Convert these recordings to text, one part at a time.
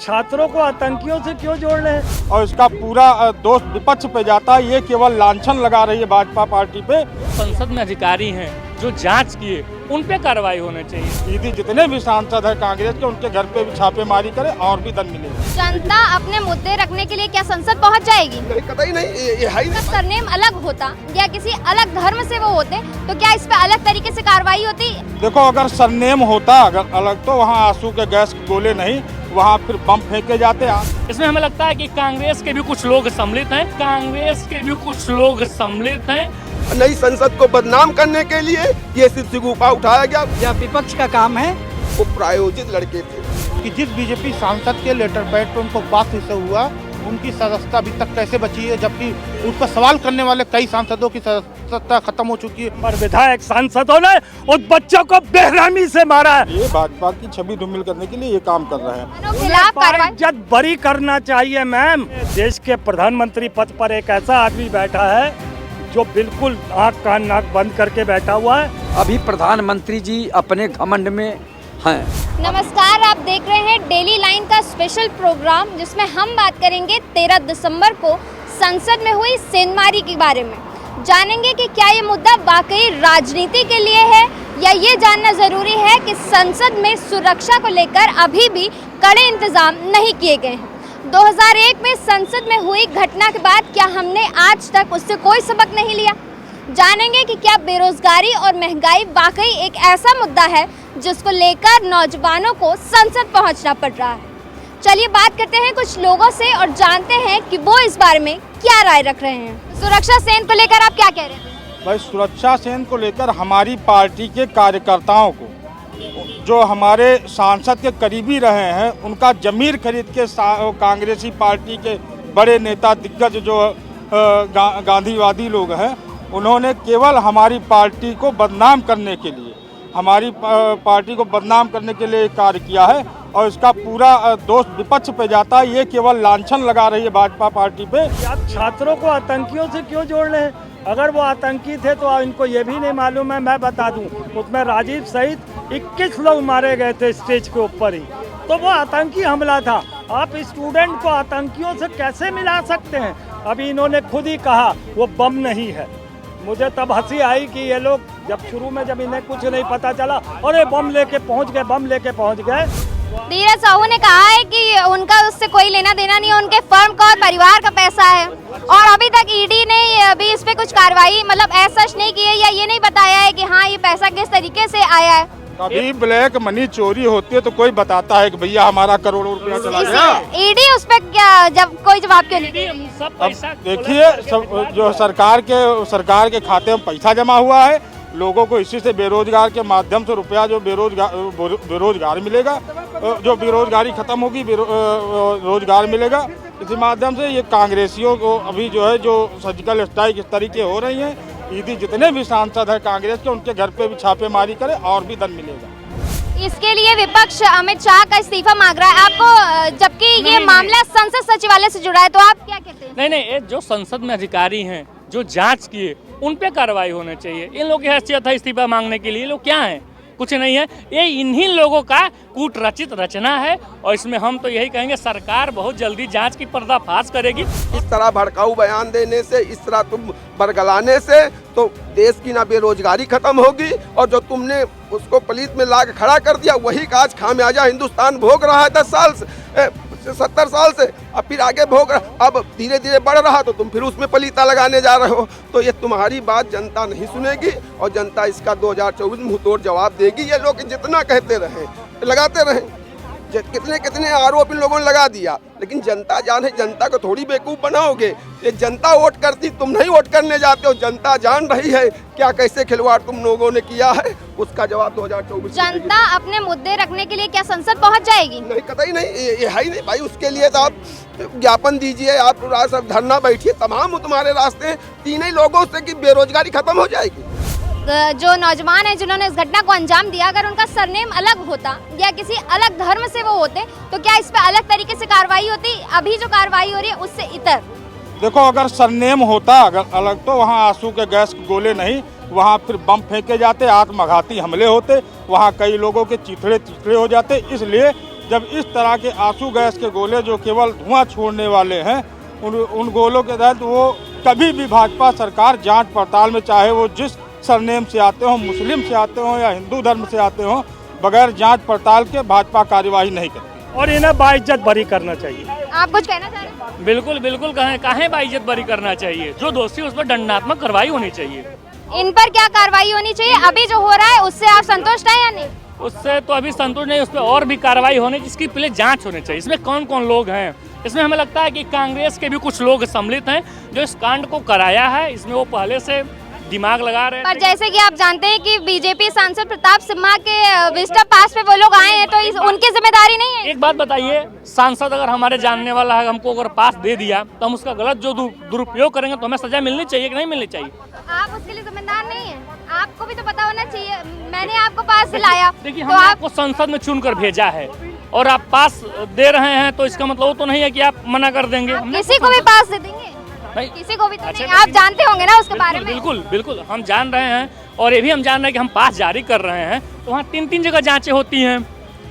छात्रों को आतंकियों से क्यों जोड़ रहे हैं? और इसका पूरा दोष विपक्ष पे जाता है। ये केवल लांछन लगा रही है भाजपा पार्टी पे। संसद में अधिकारी हैं जो जांच किए, उन पे कार्रवाई होनी चाहिए। यदि जितने भी सांसद है कांग्रेस के, उनके घर पे भी छापेमारी करे और भी दंड मिले। जनता अपने मुद्दे रखने के लिए क्या संसद पहुंच जाएगी? कतई नहीं, ये है ही नहीं। सरनेम अलग होता या किसी अलग धर्म से वो होते तो क्या इस पे अलग तरीके से कार्रवाई होती? देखो, अगर सरनेम होता अगर अलग तो वहाँ आंसू के गैस के गोले नहीं, वहाँ फिर बम फेंके जाते। इसमें हमें लगता है कि कांग्रेस के भी कुछ लोग सम्मिलित हैं, नई संसद को बदनाम करने के लिए ये सिर्फ सिगुफा उठाया गया। या विपक्ष का काम है। वो प्रायोजित लड़के थे कि जिस बीजेपी सांसद के लेटर पैड पर उनको बात से हुआ, उनकी सदस्यता अभी तक कैसे बची है, जबकि उस पर सवाल करने वाले कई सांसदों की सदस्यता खत्म हो चुकी है। पर विधायक सांसदों ने उस बच्चों को बेरहमी से मारा है। ये भाजपा की छवि धूमिल करने के लिए ये काम कर रहे हैं। खिलाफ कार्रवाई इज्जत बरी करना चाहिए मैम। देश के प्रधानमंत्री पद पर एक ऐसा आदमी बैठा है जो बिल्कुल आँख कान नाक बंद करके बैठा हुआ है। अभी प्रधानमंत्री जी अपने घमंड में हैं। नमस्कार, आप देख रहे हैं डेली लाइन का स्पेशल प्रोग्राम, जिसमें हम बात करेंगे 13 दिसंबर को संसद में हुई सेंधमारी के बारे में। जानेंगे कि क्या ये मुद्दा वाकई राजनीति के लिए है या ये जानना जरूरी है कि संसद में सुरक्षा को लेकर अभी भी कड़े इंतजाम नहीं किए गए हैं। 2001 में संसद में हुई घटना के बाद क्या हमने आज तक उससे कोई सबक नहीं लिया? जानेंगे कि क्या बेरोजगारी और महंगाई वाकई एक ऐसा मुद्दा है जिसको लेकर नौजवानों को संसद पहुंचना पड़ रहा है। चलिए बात करते हैं कुछ लोगों से और जानते हैं कि वो इस बारे में क्या राय रख रहे हैं। सुरक्षा सेन को लेकर आप क्या कह रहे हैं? भाई, सुरक्षा सेन को लेकर हमारी पार्टी के कार्यकर्ताओं को, जो हमारे सांसद के करीबी रहे हैं, उनका जमीर खरीद के कांग्रेसी पार्टी के बड़े नेता दिग्गज जो गांधीवादी लोग हैं, उन्होंने केवल हमारी पार्टी को बदनाम करने के लिए कार्य किया है। और इसका पूरा दोष विपक्ष पे जाता है। ये केवल लांछन लगा रही है भाजपा पार्टी पे। आप छात्रों को आतंकियों से क्यों जोड़ रहे हैं? अगर वो आतंकी थे तो इनको ये भी नहीं मालूम है। मैं बता दूं, उसमें राजीव सहित 21 लोग मारे गए थे स्टेज के ऊपर ही, तो वो आतंकी हमला था। आप स्टूडेंट को आतंकियों से कैसे मिला सकते हैं? अभी इन्होंने खुद ही कहा वो बम नहीं है। मुझे तब हंसी आई कि ये लोग जब इन्हें कुछ नहीं पता चला, और ये बम लेके पहुंच गए। धीरज साहू ने कहा है कि उनका उससे कोई लेना देना नहीं है, उनके फर्म का और परिवार का पैसा है, और अभी तक ईडी ने अभी इस पे कुछ कार्रवाई ऐसा नहीं की है या ये नहीं बताया है कि हाँ ये पैसा किस तरीके से आया है। कभी ब्लैक मनी चोरी होती है तो कोई बताता है कि भैया हमारा करोड़ों रुपया चला गया। ईडी उस पर क्या जब कोई जवाब क्यों नहीं? अब देखिए, जो सरकार के खाते में पैसा जमा हुआ है, लोगों को इसी से बेरोजगार के माध्यम से रुपया जो बेरोजगार मिलेगा, जो बेरोजगारी खत्म होगी, रोजगार मिलेगा। इसी माध्यम से ये कांग्रेसियों को अभी जो है जो सर्जिकल स्ट्राइक इस तरीके हो रही हैं, यदि जितने भी सांसद है कांग्रेस के, उनके घर पे भी छापेमारी करे और भी दंड मिलेगा। इसके लिए विपक्ष अमित शाह का इस्तीफा मांग रहा है आपको, जबकि ये मामला संसद सचिवालय से जुड़ा है, तो आप क्या कहते हैं? नहीं, ये जो संसद में अधिकारी हैं जो जांच किए, उन पे कार्रवाई होनी चाहिए। इन लोगों की हैसियत है इस्तीफा मांगने के लिए? ये लोग क्या हैं? कुछ नहीं है। ये इन्हीं लोगों का कूट रचित रचना है, और इसमें हम तो यही कहेंगे सरकार बहुत जल्दी जांच की पर्दाफाश करेगी। इस तरह भड़काऊ बयान देने से, इस तरह तुम बरगलाने से तो देश की ना बेरोजगारी खत्म होगी, और जो तुमने उसको पुलिस में ला के खड़ा कर दिया, वही का आज खामियाजा हिंदुस्तान भोग रहा है 10 साल से, 70 साल से। अब फिर आगे भोग रहा, अब धीरे धीरे बढ़ रहा तो तुम फिर उसमें पलीता लगाने जा रहे हो। तो ये तुम्हारी बात जनता नहीं सुनेगी, और जनता इसका 2024 में मुंहतोड़ जवाब देगी। ये लोग जितना कहते रहे, लगाते रहे, कितने आरोप इन लोगों ने लगा दिया, लेकिन जनता जाने, जनता को थोड़ी बेवकूफ़ बनाओगे। ये जनता वोट करती, तुम नहीं वोट करने जाते हो। जनता जान रही है क्या कैसे खिलवाड़ तुम लोगों ने किया है, उसका जवाब 2024। जनता अपने मुद्दे रखने के लिए क्या संसद पहुंच जाएगी? नहीं, कतई नहीं, ये है ही नहीं भाई। उसके लिए तो आप ज्ञापन दीजिए, आप धरना बैठिए, तमाम तुम्हारे रास्ते हैं। 3 ही लोगों से कि बेरोजगारी खत्म हो जाएगी। जो नौजवान हैं जिन्होंने इस घटना को अंजाम दिया, अगर उनका सरनेम अलग होता या किसी अलग धर्म से वो होते तो क्या इस पे अलग तरीके से कार्रवाई होती? अभी जो कार्रवाई हो रही है उससे इतर। देखो, अगर सरनेम होता अगर अलग तो वहाँ आंसू के गैस के गोले नहीं, वहाँ फिर बम फेंके जाते, आत्मघाती हमले होते, वहाँ कई लोगों के चिथड़े हो जाते। इसलिए जब इस तरह के आंसू गैस के गोले जो केवल धुआं छोड़ने वाले हैं, उन गोलों के तहत वो कभी भी भाजपा सरकार जांच पड़ताल में, चाहे वो जिस सरनेम से आते हों, मुस्लिम से आते हों या हिंदू धर्म से आते हों, बगैर जांच पड़ताल के भाजपा कार्यवाही नहीं करती और इन्हें बाइज्जत बरी करना चाहिए। आप कुछ कहना चाह रहे हैं? बिल्कुल बिल्कुल, काहे बाइज्जत बरी करना चाहिए। जो दोषी उस पर दंडात्मक कार्रवाई होनी चाहिए। इन पर क्या कार्रवाई होनी चाहिए? अभी जो हो रहा है उससे आप संतुष्ट हैं या नहीं? उससे तो अभी संतुष्ट नहीं, उस पर और भी कार्रवाई होनी, जिसकी पहले जांच होनी चाहिए। इसमें कौन कौन लोग हैं? इसमें हमें लगता है कि कांग्रेस के भी कुछ लोग सम्मिलित हैं जो इस कांड को कराया है। इसमें वो पहले से दिमाग लगा रहे पर जैसे कि आप जानते हैं कि बीजेपी सांसद प्रताप सिम्हा के विजिटर पास पे वो लोग आए हैं, तो उनकी जिम्मेदारी नहीं है? एक बात बताइए, सांसद अगर हमारे जानने वाला है, हमको अगर पास दे दिया तो हम उसका गलत जो दुरुपयोग करेंगे तो हमें सजा मिलनी चाहिए कि नहीं मिलनी चाहिए? आप उसके लिए जिम्मेदार नहीं है, आपको भी तो पता होना चाहिए। मैंने आपको पास दिलाया, देखिए तो हमने आपको संसद में चुनकर भेजा है और आप पास दे रहे हैं, तो इसका मतलब वो तो नहीं है कि आप मना कर देंगे। किसी को भी पास दे देंगे? नहीं, किसी को भी तो अच्छा, नहीं। आप जानते होंगे ना उसके बारे में। बिल्कुल बिल्कुल, हम जान रहे हैं और ये भी हम जान रहे हैं कि हम पास जारी कर रहे हैं तो वहाँ 3 जगह जांचें होती हैं।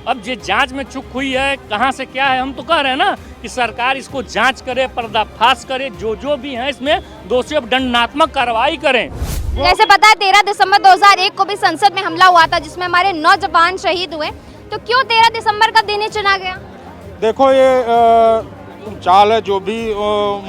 अब ये जांच में चूक हुई है, कहाँ से क्या है, हम तो कह रहे हैं ना कि सरकार इसको जांच करे, पर्दाफाश करे, जो भी है इसमें दोषियों पर दंडात्मक कार्रवाई करें। जैसे पता है 13 दिसंबर 2001 को भी संसद में हमला हुआ था जिसमें हमारे 9 जवान शहीद हुए, तो क्यों 13 दिसंबर का दिन ही चुना गया? देखो ये चाल है जो भी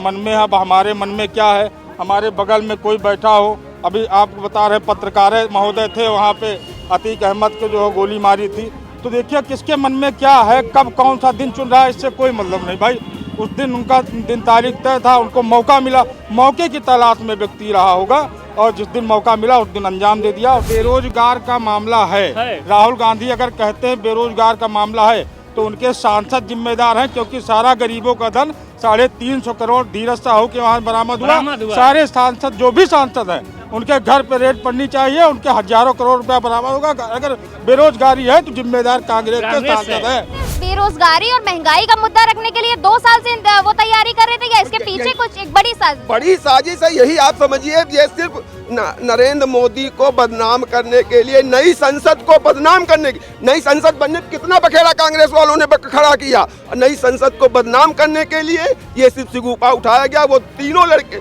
मन में है। अब हमारे मन में क्या है, हमारे बगल में कोई बैठा हो, अभी आप बता रहे पत्रकार महोदय थे वहाँ पे, अतीक अहमद के जो गोली मारी थी, तो देखिए किसके मन में क्या है, कब कौन सा दिन चुन रहा है, इससे कोई मतलब नहीं भाई। उस दिन उनका दिन तारीख तय था, उनको मौका मिला, मौके की तलाश में व्यक्ति रहा होगा और जिस दिन मौका मिला उस दिन अंजाम दे दिया। बेरोजगार का मामला है, राहुल गांधी अगर कहते हैं बेरोजगार का मामला है तो उनके सांसद जिम्मेदार हैं, क्योंकि सारा गरीबों का धन 350 करोड़ धीरज साहू के वहाँ बरामद हुआ। सारे सांसद जो भी सांसद हैं उनके घर पे रेड पड़नी चाहिए, उनके हजारों करोड़ रुपया बरामद होगा। अगर बेरोजगारी है तो जिम्मेदार कांग्रेस के सांसद है। बेरोजगारी और महंगाई का मुद्दा रखने के लिए 2 साल से वो तैयारी कर रहे थे या इसके पीछे कुछ एक बड़ी साजिश है? यही आप समझिए, ये सिर्फ नरेंद्र मोदी को बदनाम करने के लिए, नई संसद को बदनाम करने की, नई संसद बनने कितना बखेड़ा कांग्रेस वालों ने खड़ा किया, नई संसद को बदनाम करने के लिए ये सिर्फ सिगुफा उठाया गया। वो तीनों लड़के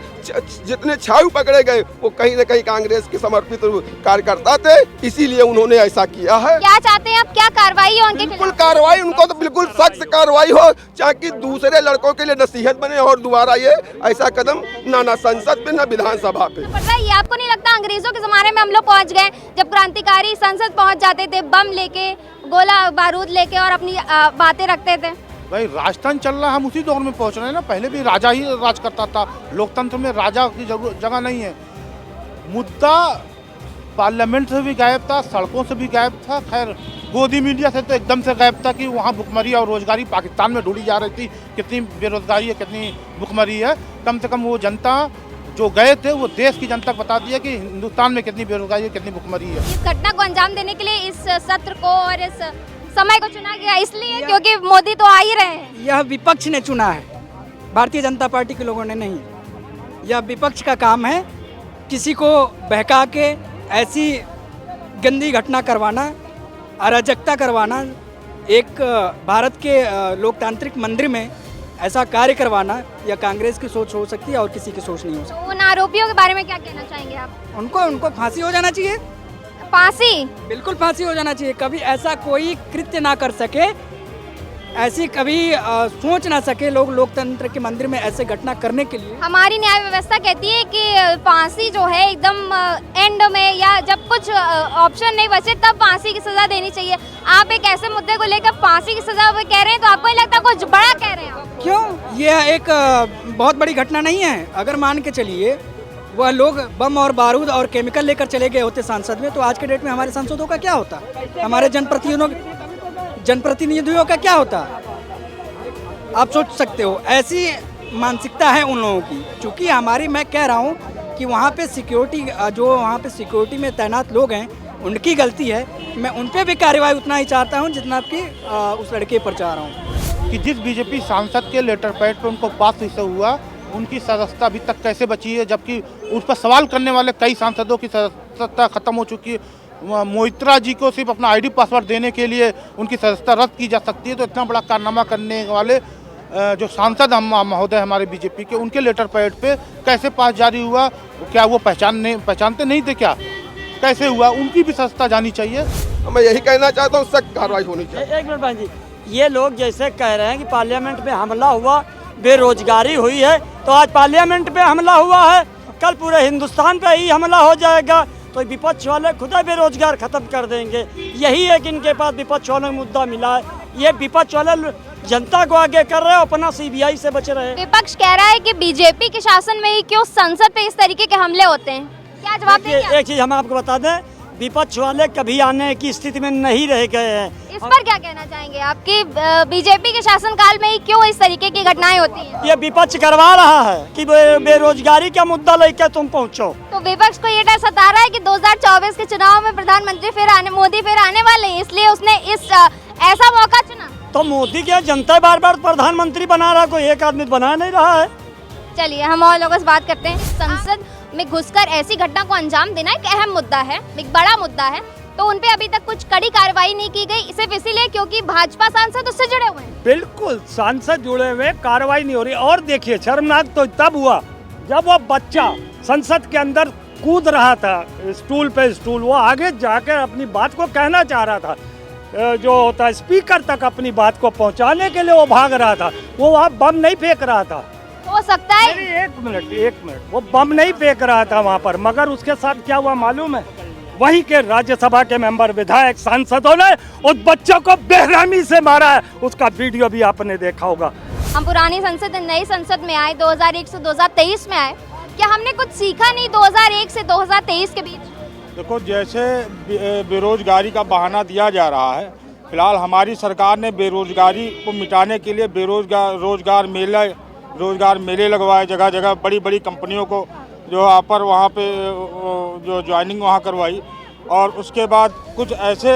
जितने छाऊ पकड़े गए वो कहीं न कहीं कांग्रेस के समर्पित कार्यकर्ता थे, इसीलिए उन्होंने ऐसा किया है। क्या चाहते हैं आप, क्या कार्रवाई हो उनके? बिल्कुल कार्रवाई, उनको तो बिल्कुल सख्त कार्रवाई हो, ताकि दूसरे लड़कों के लिए नसीहत बने और दोबारा ये ऐसा कदम ना संसद पे ना विधानसभा पे। ये आपको नहीं लगता अंग्रेजों के जमाने में हम लोग पहुंच गए, जब क्रांतिकारी संसद पहुंच जाते थे बम लेके, गोला बारूद लेके और अपनी बातें रखते थे? भाई राजस्थान चल रहा है, हम उसी दौर में पहुंच रहे हैं ना। पहले भी राजा ही राज करता था, लोकतंत्र में राजा की जगह नहीं है। मुद्दा पार्लियामेंट से भी गायब था, सड़कों से भी गायब था, खैर गोदी मीडिया से तो एकदम से गायब था कि वहाँ भुखमरी और रोजगारी पाकिस्तान में ढूंढी जा रही थी, कितनी बेरोजगारी है, कितनी भुखमरी है। कम से कम वो जनता जो गए थे वो देश की जनता बता दिया कि हिंदुस्तान में कितनी बेरोजगारी है, कितनी भुखमरी है। इस घटना को अंजाम देने के लिए इस सत्र को और इस समय को चुना गया इसलिए क्योंकि मोदी तो आ ही रहे हैं। यह विपक्ष ने चुना है, भारतीय जनता पार्टी के लोगों ने नहीं। यह विपक्ष का काम है किसी को बहका के ऐसी गंदी घटना करवाना, अराजकता करवाना, एक भारत के लोकतांत्रिक मंदिर में ऐसा कार्य करवाना। या कांग्रेस की सोच हो सकती है और किसी की सोच नहीं हो सकती। उन आरोपियों के बारे में क्या कहना चाहेंगे आप? उनको फांसी हो जाना चाहिए, फांसी, बिल्कुल फांसी हो जाना चाहिए। कभी ऐसा कोई कृत्य ना कर सके, ऐसी कभी सोच ना सके लोग लोकतंत्र के मंदिर में ऐसे घटना करने के लिए। हमारी न्याय व्यवस्था कहती है कि फांसी जो है एकदम एंड में या जब कुछ ऑप्शन नहीं बचे तब फांसी की सजा देनी चाहिए। आप एक ऐसे मुद्दे को लेकर फांसी की सजा कह रहे हैं तो आपको नहीं लगता कुछ बड़ा कह रहे हैं आप? क्यों? यह एक बहुत बड़ी घटना नहीं है। अगर मान के चलिए वह लोग बम और बारूद और केमिकल लेकर चले गए होते संसद में, तो आज के डेट में हमारे सांसदों का क्या होता, हमारे जनप्रतिनिधियों का क्या होता? आप सोच सकते हो, ऐसी मानसिकता है उन लोगों की। चूँकि हमारी, मैं कह रहा हूँ कि वहाँ पे सिक्योरिटी, जो वहाँ पे सिक्योरिटी में तैनात लोग हैं उनकी गलती है। मैं उन पे भी कार्रवाई उतना ही चाहता हूँ जितना कि उस लड़के पर चाह रहा हूँ। कि जिस बीजेपी सांसद के लेटर पैड पे उनको पास इसे हुआ, उनकी सदस्यता अभी तक कैसे बची है, जबकि उस पर सवाल करने वाले कई सांसदों की सदस्यता खत्म हो चुकी है। मोहित्रा जी को सिर्फ अपना आईडी पासवर्ड देने के लिए उनकी सदस्यता रद्द की जा सकती है, तो इतना बड़ा कारनामा करने वाले जो सांसद हम महोदय हमारे बीजेपी के, उनके लेटर पैड पे कैसे पास जारी हुआ? क्या वो पहचानते नहीं थे क्या? कैसे हुआ? उनकी भी सदस्यता जानी चाहिए। मैं यही कहना चाहता हूँ, सख्त कार्रवाई होनी चाहिए। एक मिनट भाई जी, ये लोग जैसे कह रहे हैं कि पार्लियामेंट में हमला हुआ, बेरोजगारी हुई है, तो आज पार्लियामेंट पे हमला हुआ है, कल पूरे हिंदुस्तान पे ही हमला हो जाएगा, तो विपक्ष वाले खुदा बेरोजगार खत्म कर देंगे। यही है कि इनके पास विपक्ष वाले मुद्दा मिला है। ये विपक्ष वाले जनता को आगे कर रहे हैं, अपना सीबीआई से बच रहे हैं। विपक्ष कह रहा है कि बीजेपी के शासन में ही क्यों संसद पे इस तरीके के हमले होते हैं, क्या जवाब देंगे? एक चीज हम आपको बता दें, विपक्ष वाले कभी आने की स्थिति में नहीं रह गए हैं। इस पर क्या कहना चाहेंगे आपकी बीजेपी के शासनकाल में ही क्यों इस तरीके की घटनाएं होती हैं? ये विपक्ष करवा रहा है कि बेरोजगारी का मुद्दा लेकर तुम पहुंचो। तो विपक्ष को ये डर सता रहा है कि 2024 के चुनाव में प्रधानमंत्री मोदी फिर आने वाले हैं, इसलिए उसने इस ऐसा मौका चुना। तो मोदी क्या जनता बार बार प्रधानमंत्री बना रहा, कोई एक आदमी बना नहीं रहा है। चलिए हम और लोगों से बात करते हैं। संसद में घुसकर ऐसी घटना को अंजाम देना एक अहम मुद्दा है, एक बड़ा मुद्दा है, तो उनपे अभी तक कुछ कड़ी कार्रवाई नहीं की गई, सिर्फ इसीलिए क्योंकि भाजपा सांसद उससे जुड़े हुए हैं। बिल्कुल, सांसद जुड़े हुए, कार्रवाई नहीं हो रही। और देखिए, शर्मनाक तो तब हुआ जब वो बच्चा संसद के अंदर कूद रहा था, स्टूल पे स्टूल, वो आगे जाकर अपनी बात को कहना चाह रहा था, जो होता है स्पीकर तक अपनी बात को पहुंचाने के लिए वो भाग रहा था। वो वहाँ बम नहीं फेंक रहा था। हो सकता है। एक मिनट, वो बम नहीं फेंक रहा था वहाँ पर, मगर उसके साथ क्या हुआ मालूम है? वहीं के राज्यसभा के मेंबर, विधायक, सांसदों ने उस बच्चों को बेरहमी से मारा है। उसका वीडियो भी आपने देखा होगा। हम पुरानी संसद नई संसद में आए, 2001 से 2023 में आए, क्या हमने कुछ सीखा नहीं 2001 से 2023 के बीच? देखो, जैसे बेरोजगारी का बहाना दिया जा रहा है, फिलहाल हमारी सरकार ने बेरोजगारी को मिटाने के लिए रोजगार मेले लगवाए, जगह जगह बड़ी बड़ी कंपनियों को जो पर वहाँ पे जो ज्वाइनिंग वहाँ करवाई, और उसके बाद कुछ ऐसे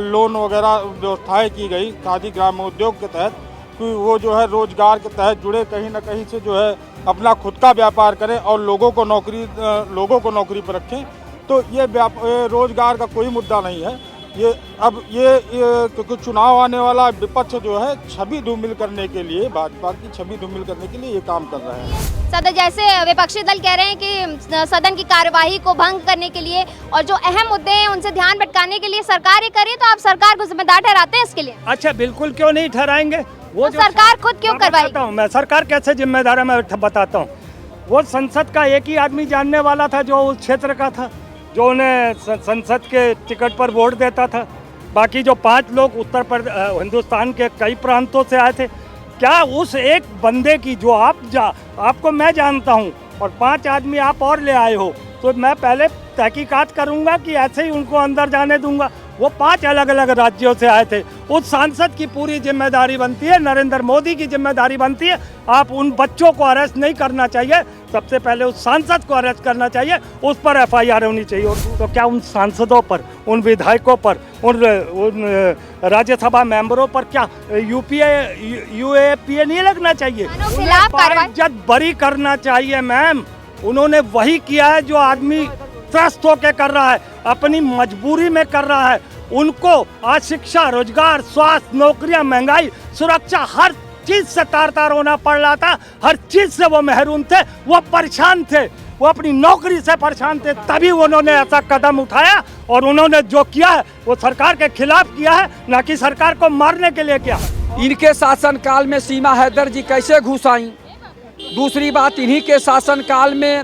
लोन वगैरह व्यवस्थाएं की गई खादी ग्राम उद्योग के तहत कि वो जो है रोजगार के तहत जुड़े, कहीं ना कहीं से जो है अपना खुद का व्यापार करें और लोगों को नौकरी पर रखें। तो ये रोजगार का कोई मुद्दा नहीं है। ये क्योंकि चुनाव आने वाला, विपक्ष जो है छवि धूमिल करने के लिए, भाजपा की छवि धूमिल करने के लिए ये काम कर रहे हैं। सदन, जैसे विपक्षी दल कह रहे हैं कि सदन की कार्यवाही को भंग करने के लिए और जो अहम मुद्दे हैं उनसे ध्यान भटकाने के लिए सरकार ये करे, तो आप सरकार को जिम्मेदार ठहराते हैं इसके लिए? अच्छा, बिल्कुल, क्यों नहीं ठहराएंगे। वो तो सरकार खुद क्यों करवाएगी? मैं सरकार कैसे जिम्मेदार है, मैं बताता हूँ। वो संसद का एक ही आदमी जानने वाला था जो उस क्षेत्र का था, जो उन्हें संसद के टिकट पर वोट देता था। बाकी जो 5 लोग हिंदुस्तान के कई प्रांतों से आए थे, क्या उस एक बंदे की जो आपको मैं जानता हूँ और 5 आदमी आप और ले आए हो, तो मैं पहले तहकीकात करूँगा कि ऐसे ही उनको अंदर जाने दूंगा। वो 5 अलग अलग राज्यों से आए थे। उस सांसद की पूरी जिम्मेदारी बनती है, नरेंद्र मोदी की जिम्मेदारी बनती है। आप उन बच्चों को अरेस्ट नहीं करना चाहिए, सबसे पहले उस सांसद को अरेस्ट करना चाहिए, उस पर FIR होनी चाहिए। तो क्या उन सांसदों पर, उन विधायकों पर, उन राज्यसभा मेंबरों पर क्या UAPA नहीं लगना चाहिए? इज्जत बरी करना चाहिए मैम। उन्होंने वही किया है जो आदमी त्रस्त होकर कर रहा है, अपनी मजबूरी में कर रहा है। उनको आज शिक्षा, रोजगार, स्वास्थ्य, नौकरियां, महंगाई, सुरक्षा, हर चीज से तार होना पड़ रहा था। हर चीज से वो महरूम थे, वो परेशान थे, वो अपनी नौकरी से परेशान थे। तभी उन्होंने ऐसा कदम उठाया और उन्होंने जो किया है वो सरकार के खिलाफ किया है, ना कि सरकार को मारने के लिए किया। इनके शासनकाल में सीमा हैदर जी कैसे घुस आई? दूसरी बात, इन्हीं के शासनकाल में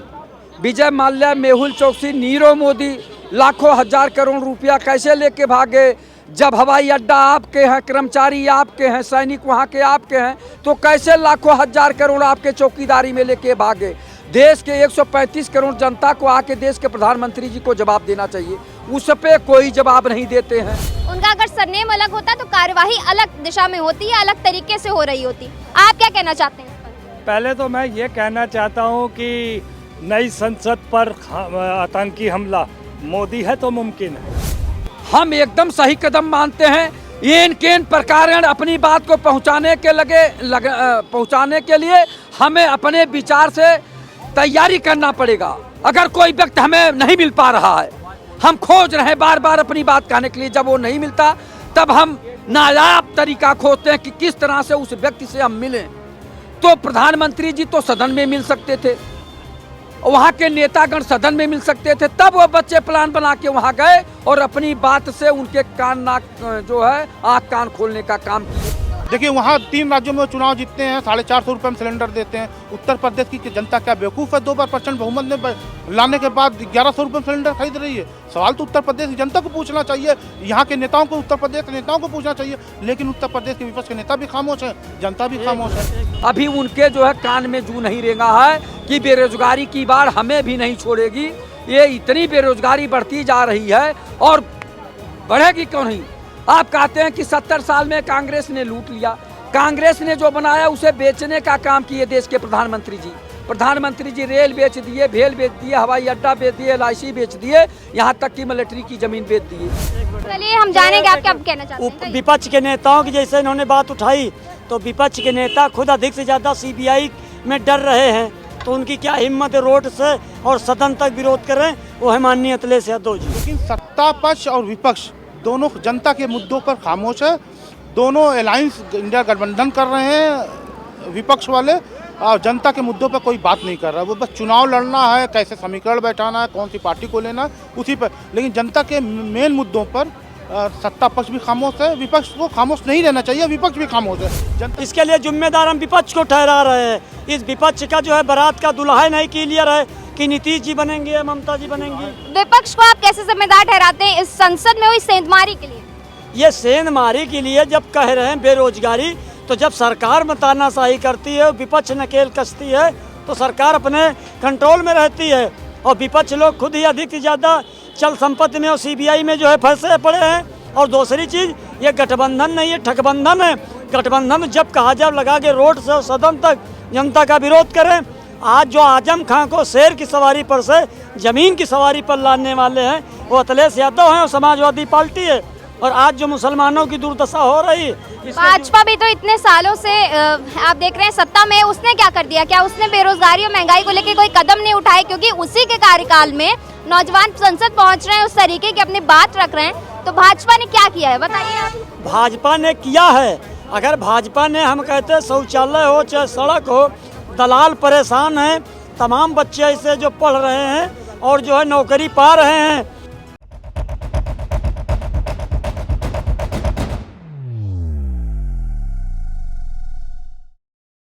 विजय माल्या, मेहुल चौकसी, नीरव मोदी लाखों हजार करोड़ रुपया कैसे लेके भागे? जब हवाई अड्डा आपके हैं, कर्मचारी आपके हैं, सैनिक वहाँ के आपके हैं, तो कैसे लाखों हजार करोड़ आपके चौकीदारी में लेके भागे? देश के 135 करोड़ जनता को आके देश के प्रधानमंत्री जी को जवाब देना चाहिए, उस पे कोई जवाब नहीं देते हैं। उनका अगर सरनेम अलग होता तो कार्यवाही अलग दिशा में होती है, अलग तरीके से हो रही होती। आप क्या कहना चाहते हैं? पहले तो मैं ये कहना चाहता हूँ कि नई संसद पर आतंकी हमला मोदी है तो मुमकिन है। हम एकदम सही कदम मानते हैं। इन प्रकार अपनी बात को पहुंचाने के लिए हमें अपने विचार से तैयारी करना पड़ेगा। अगर कोई व्यक्ति हमें नहीं मिल पा रहा है, हम खोज रहे हैं बार बार अपनी बात कहने के लिए। जब वो नहीं मिलता तब हम नायाब तरीका खोजते हैं कि किस तरह से उस व्यक्ति से हम मिलें। तो प्रधानमंत्री जी तो सदन में मिल सकते थे, वहाँ के नेतागण सदन में मिल सकते थे, तब वो बच्चे प्लान बना के वहाँ गए और अपनी बात से उनके कान नाक जो है आँख कान खोलने का काम किया। देखिए वहाँ 3 राज्यों में चुनाव जीतते हैं, 450 रुपये में सिलेंडर देते हैं। उत्तर प्रदेश की जनता क्या बेवकूफ़ है? 2% बहुमत में लाने के बाद 1100 रुपये में सिलेंडर खरीद रही है। सवाल तो उत्तर प्रदेश की जनता को पूछना चाहिए, यहाँ के नेताओं को, उत्तर प्रदेश के नेताओं को पूछना चाहिए। लेकिन उत्तर प्रदेश के विपक्ष के नेता भी खामोश हैं, जनता भी खामोश है। अभी उनके जो है कान में जू नहीं रेंगा है कि बेरोजगारी की बाढ़ हमें भी नहीं छोड़ेगी। ये इतनी बेरोजगारी बढ़ती जा रही है और बढ़ेगी क्यों नहीं। आप कहते हैं कि 70 साल में कांग्रेस ने लूट लिया। कांग्रेस ने जो बनाया उसे बेचने का काम किए देश के प्रधानमंत्री जी। प्रधानमंत्री जी रेल बेच दिए, भेल बेच दिए, हवाई अड्डा बेच दिए, LIC बेच दिए, यहाँ तक कि मिलिट्री की जमीन बेच दिए। चलिए हम जानेंगे आप क्या कहना चाहते हैं। विपक्ष के नेताओं की जैसे इन्होंने बात उठाई तो विपक्ष के नेता खुद अधिक से ज़्यादा CBI में डर रहे हैं, तो उनकी क्या हिम्मत है रोड से और सदन तक विरोध करें। वो है माननीय अखिलेश यादव जी। लेकिन सत्ता पक्ष और विपक्ष दोनों जनता के मुद्दों पर खामोश है। दोनों अलायंस इंडिया गठबंधन कर रहे हैं विपक्ष वाले, और जनता के मुद्दों पर कोई बात नहीं कर रहा है। वो बस चुनाव लड़ना है, कैसे समीकरण बैठाना है, कौन सी पार्टी को लेना है, उसी पर। लेकिन जनता के मेन मुद्दों पर सत्ता पक्ष भी खामोश है, विपक्ष को खामोश नहीं रहना चाहिए, विपक्ष भी खामोश है। इसके लिए जिम्मेदार हम विपक्ष को ठहरा रहे हैं। इस विपक्ष का जो है बारात का दुल्हा नहीं क्लियर है कि नीतीश जी बनेंगे या ममता जी बनेंगी। विपक्ष को आप कैसे जिम्मेदार ठहराते हैं इस संसद में हुई सेंधमारी के लिए? ये सेंधमारी के लिए जब कह रहे हैं बेरोजगारी, तो जब सरकार में तानाशाही करती है, विपक्ष नकेल कसती है, तो सरकार अपने कंट्रोल में रहती है और विपक्ष लोग खुद ही अधिक से ज़्यादा चल संपत्ति में और CBI में जो है फंसे पड़े हैं। और दूसरी चीज़, ये गठबंधन नहीं, ये ठगबंधन है। गठबंधन जब कहा जब लगा के रोड से सदन तक जनता का विरोध करें। आज जो आजम खां को शेर की सवारी पर से जमीन की सवारी पर लाने वाले हैं वो अखिलेश यादव हैं और समाजवादी पार्टी है। और आज जो मुसलमानों की दुर्दशा हो रही है, भाजपा भी तो इतने सालों से आप देख रहे हैं सत्ता में, उसने क्या कर दिया? क्या उसने बेरोजगारी और महंगाई को लेकर कोई कदम नहीं उठाए? क्योंकि उसी के कार्यकाल में नौजवान संसद पहुंच रहे हैं, उस तरीके की अपनी बात रख रहे हैं। तो भाजपा ने क्या किया है बताइए आप। भाजपा ने किया है, अगर भाजपा ने, हम कहते हैं शौचालय हो चाहे सड़क हो, दलाल परेशान हैं, तमाम बच्चे ऐसे जो पढ़ रहे हैं और जो है नौकरी पा रहे हैं